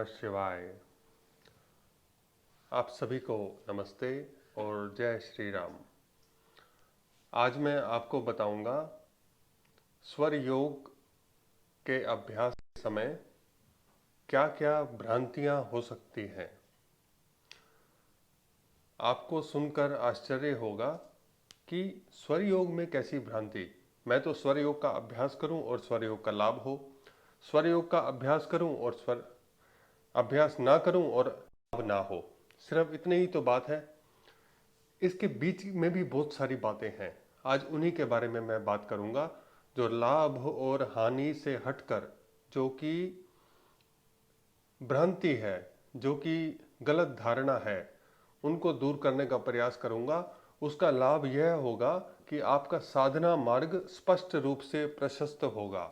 नमः शिवाय। आप सभी को नमस्ते और जय श्री राम। आज मैं आपको बताऊंगा स्वर योग के अभ्यास के समय क्या क्या भ्रांतियां हो सकती हैं। आपको सुनकर आश्चर्य होगा कि स्वर योग में कैसी भ्रांति। मैं तो स्वर योग का अभ्यास करूं और स्वर योग का लाभ हो, स्वर योग का अभ्यास करूं और स्वर अभ्यास ना करूं और लाभ ना हो, सिर्फ इतनी ही तो बात है। इसके बीच में भी बहुत सारी बातें हैं। आज उन्हीं के बारे में मैं बात करूंगा, जो लाभ और हानि से हटकर, जो कि भ्रांति है, जो कि गलत धारणा है, उनको दूर करने का प्रयास करूंगा। उसका लाभ यह होगा कि आपका साधना मार्ग स्पष्ट रूप से प्रशस्त होगा।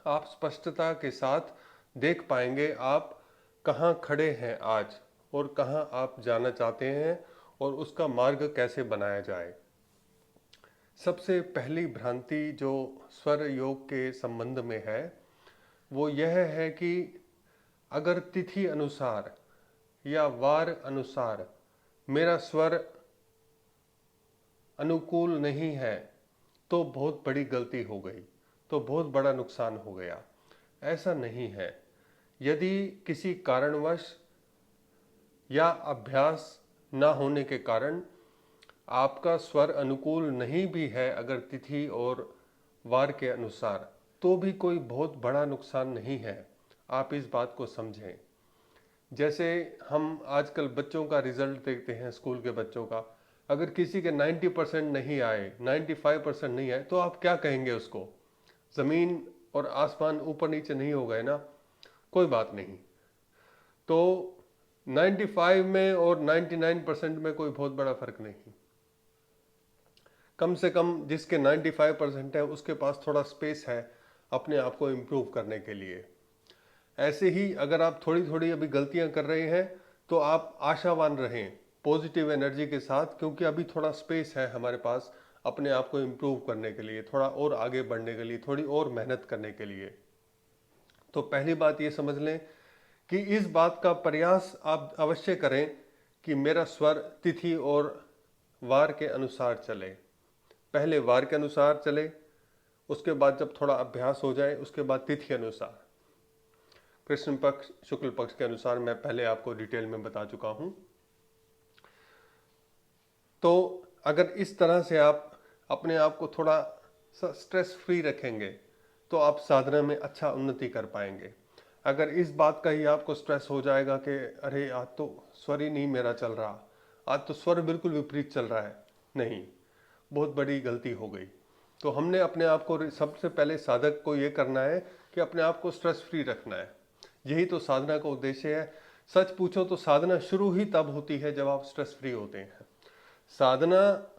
आप स्पष्टता के साथ देख पाएंगे आप कहाँ खड़े हैं आज और कहाँ आप जाना चाहते हैं और उसका मार्ग कैसे बनाया जाए। सबसे पहली भ्रांति जो स्वर योग के संबंध में है वो यह है कि अगर तिथि अनुसार या वार अनुसार मेरा स्वर अनुकूल नहीं है तो बहुत बड़ी गलती हो गई, तो बहुत बड़ा नुकसान हो गया। ऐसा नहीं है। यदि किसी कारणवश या अभ्यास ना होने के कारण आपका स्वर अनुकूल नहीं भी है, अगर तिथि और वार के अनुसार, तो भी कोई बहुत बड़ा नुकसान नहीं है। आप इस बात को समझें। जैसे हम आजकल बच्चों का रिजल्ट देखते हैं, स्कूल के बच्चों का, अगर किसी के 90% नहीं आए, 95% नहीं आए, तो आप क्या कहेंगे उसको? ज़मीन और आसमान ऊपर नीचे नहीं हो गए ना? कोई बात नहीं। तो 95 में और 99% में कोई बहुत बड़ा फर्क नहीं। कम से कम जिसके 95% है उसके पास थोड़ा स्पेस है अपने आप को इम्प्रूव करने के लिए। ऐसे ही अगर आप थोड़ी थोड़ी अभी गलतियां कर रहे हैं तो आप आशावान रहें पॉजिटिव एनर्जी के साथ, क्योंकि अभी थोड़ा स्पेस है हमारे पास अपने आप को इम्प्रूव करने के लिए, थोड़ा और आगे बढ़ने के लिए, थोड़ी और मेहनत करने के लिए। तो पहली बात ये समझ लें कि इस बात का प्रयास आप अवश्य करें कि मेरा स्वर तिथि और वार के अनुसार चले। पहले वार के अनुसार चले, उसके बाद जब थोड़ा अभ्यास हो जाए उसके बाद तिथि अनुसार, कृष्ण पक्ष शुक्ल पक्ष के अनुसार। मैं पहले आपको डिटेल में बता चुका हूं। तो अगर इस तरह से आप अपने आप को थोड़ा स्ट्रेस फ्री रखेंगे तो आप साधना में अच्छा उन्नति कर पाएंगे। अगर इस बात का ही आपको स्ट्रेस हो जाएगा कि अरे आज तो स्वर ही नहीं मेरा चल रहा, आज तो स्वर बिल्कुल विपरीत चल रहा है, नहीं, बहुत बड़ी गलती हो गई। तो हमने अपने आप को, सबसे पहले साधक को ये करना है कि अपने आप को स्ट्रेस फ्री रखना है। यही तो साधना का उद्देश्य है। सच पूछो तो साधना शुरू ही तब होती है जब आप स्ट्रेस फ्री होते हैं। साधना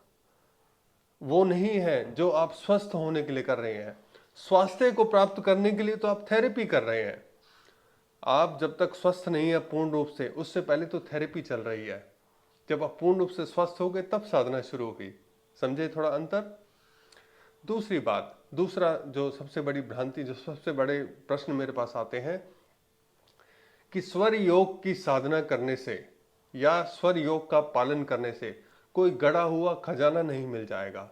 वो नहीं है जो आप स्वस्थ होने के लिए कर रहे हैं। स्वास्थ्य को प्राप्त करने के लिए तो आप थेरेपी कर रहे हैं। आप जब तक स्वस्थ नहीं है पूर्ण रूप से, उससे पहले तो थेरेपी चल रही है। जब आप पूर्ण रूप से स्वस्थ हो गए तब साधना शुरू होगी। समझे थोड़ा अंतर? दूसरी बात, दूसरा जो सबसे बड़ी भ्रांति, जो सबसे बड़े प्रश्न मेरे पास आते हैं कि स्वर योग की साधना करने से या स्वर योग का पालन करने से कोई गड़ा हुआ खजाना नहीं मिल जाएगा।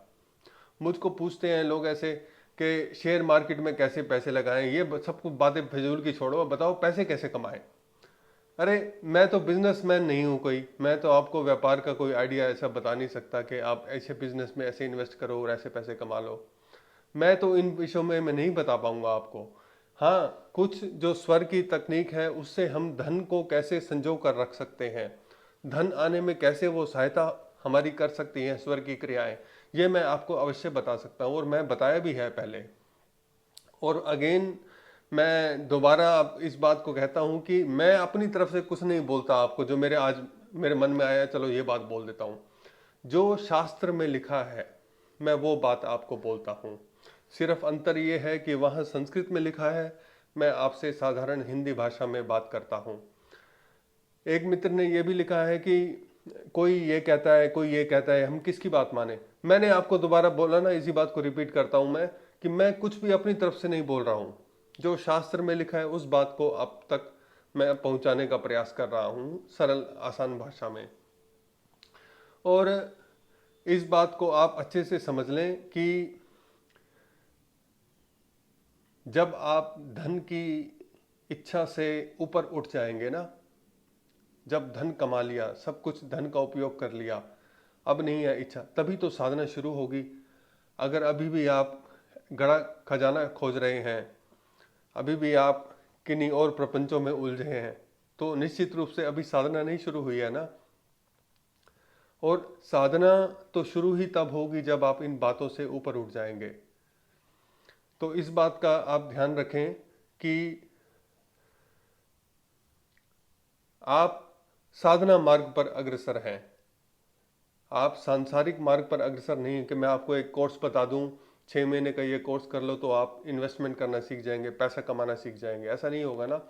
मुझको पूछते हैं लोग ऐसे कि शेयर मार्केट में कैसे पैसे लगाएं, ये सब कुछ बातें फिजूल की छोड़ो, बताओ पैसे कैसे कमाएं। अरे मैं तो बिजनेसमैन नहीं हूं कोई, मैं तो आपको व्यापार का कोई आइडिया ऐसा बता नहीं सकता कि आप ऐसे बिजनेस में ऐसे इन्वेस्ट करो और ऐसे पैसे कमा लो। मैं तो इन विषयों में मैं नहीं बता पाऊंगा आपको। हाँ, कुछ जो स्वर की तकनीक है उससे हम धन को कैसे संजो कर रख सकते हैं, धन आने में कैसे वो सहायता हमारी कर सकती है स्वर की क्रियाएं, ये मैं आपको अवश्य बता सकता हूँ और मैं बताया भी है पहले। और अगेन मैं दोबारा इस बात को कहता हूँ कि मैं अपनी तरफ से कुछ नहीं बोलता आपको, जो मेरे आज मेरे मन में आया चलो ये बात बोल देता हूँ। जो शास्त्र में लिखा है मैं वो बात आपको बोलता हूँ। सिर्फ अंतर ये है कि वहाँ संस्कृत में लिखा है, मैं आपसे साधारण हिंदी भाषा में बात करता हूँ। एक मित्र ने यह भी लिखा है कि कोई ये कहता है, कोई ये कहता है, हम किसकी बात माने। मैंने आपको दोबारा बोला ना, इसी बात को रिपीट करता हूं मैं कि मैं कुछ भी अपनी तरफ से नहीं बोल रहा हूं। जो शास्त्र में लिखा है उस बात को अब तक मैं पहुंचाने का प्रयास कर रहा हूं सरल आसान भाषा में। और इस बात को आप अच्छे से समझ लें कि जब आप धन की इच्छा से ऊपर उठ जाएंगे ना, जब धन कमा लिया, सब कुछ धन का उपयोग कर लिया, अब नहीं है इच्छा, तभी तो साधना शुरू होगी। अगर अभी भी आप गड़ा खजाना खोज रहे हैं, अभी भी आप किन्हीं और प्रपंचों में उलझे हैं, तो निश्चित रूप से अभी साधना नहीं शुरू हुई है ना। और साधना तो शुरू ही तब होगी जब आप इन बातों से ऊपर उठ जाएंगे। तो इस बात का आप ध्यान रखें कि आप साधना मार्ग पर अग्रसर हैं, आप सांसारिक मार्ग पर अग्रसर नहीं है कि मैं आपको एक कोर्स बता दूं, 6 महीने का ये कोर्स कर लो तो आप इन्वेस्टमेंट करना सीख जाएंगे, पैसा कमाना सीख जाएंगे, ऐसा नहीं होगा ना।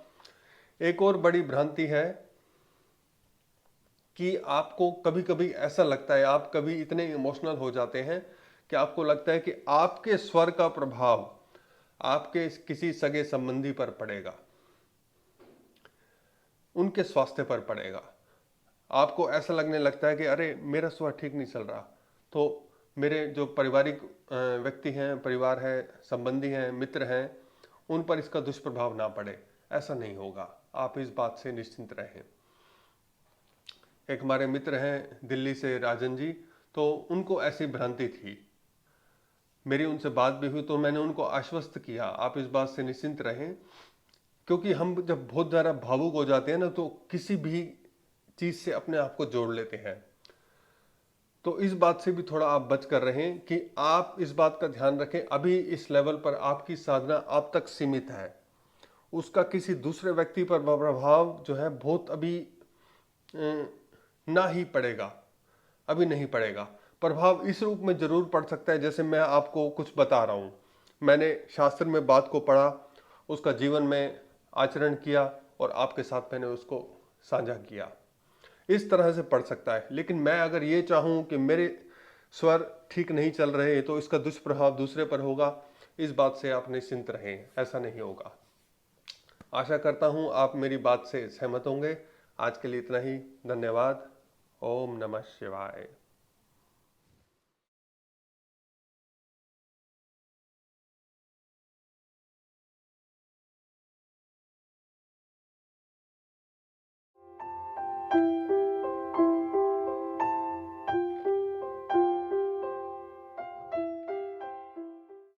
एक और बड़ी भ्रांति है कि आपको कभी कभी ऐसा लगता है, आप कभी इतने इमोशनल हो जाते हैं कि आपको लगता है कि आपके स्वर का प्रभाव आपके किसी सगे संबंधी पर पड़ेगा, उनके स्वास्थ्य पर पड़ेगा। आपको ऐसा लगने लगता है कि अरे मेरा स्वर ठीक नहीं चल रहा, तो मेरे जो पारिवारिक व्यक्ति हैं, परिवार है, संबंधी हैं, मित्र हैं, उन पर इसका दुष्प्रभाव ना पड़े। ऐसा नहीं होगा, आप इस बात से निश्चिंत रहें। एक हमारे मित्र हैं दिल्ली से, राजन जी, तो उनको ऐसी भ्रांति थी। मेरी उनसे बात भी हुई तो मैंने उनको आश्वस्त किया, आप इस बात से निश्चिंत रहें, क्योंकि हम जब बहुत ज़्यादा भावुक हो जाते हैं ना, तो किसी भी चीज़ से अपने आप को जोड़ लेते हैं। तो इस बात से भी थोड़ा आप बच कर रहें कि आप इस बात का ध्यान रखें, अभी इस लेवल पर आपकी साधना आप तक सीमित है, उसका किसी दूसरे व्यक्ति पर प्रभाव जो है बहुत अभी ना ही पड़ेगा, अभी नहीं पड़ेगा। प्रभाव इस रूप में जरूर पड़ सकता है जैसे मैं आपको कुछ बता रहा हूँ, मैंने शास्त्र में बात को पढ़ा, उसका जीवन में आचरण किया और आपके साथ मैंने उसको साझा किया, इस तरह से पड़ सकता है। लेकिन मैं अगर ये चाहूँ कि मेरे स्वर ठीक नहीं चल रहे तो इसका दुष्प्रभाव दूसरे पर होगा, इस बात से आप निश्चिंत रहें, ऐसा नहीं होगा। आशा करता हूँ आप मेरी बात से सहमत होंगे। आज के लिए इतना ही, धन्यवाद। ओम नमः शिवाय।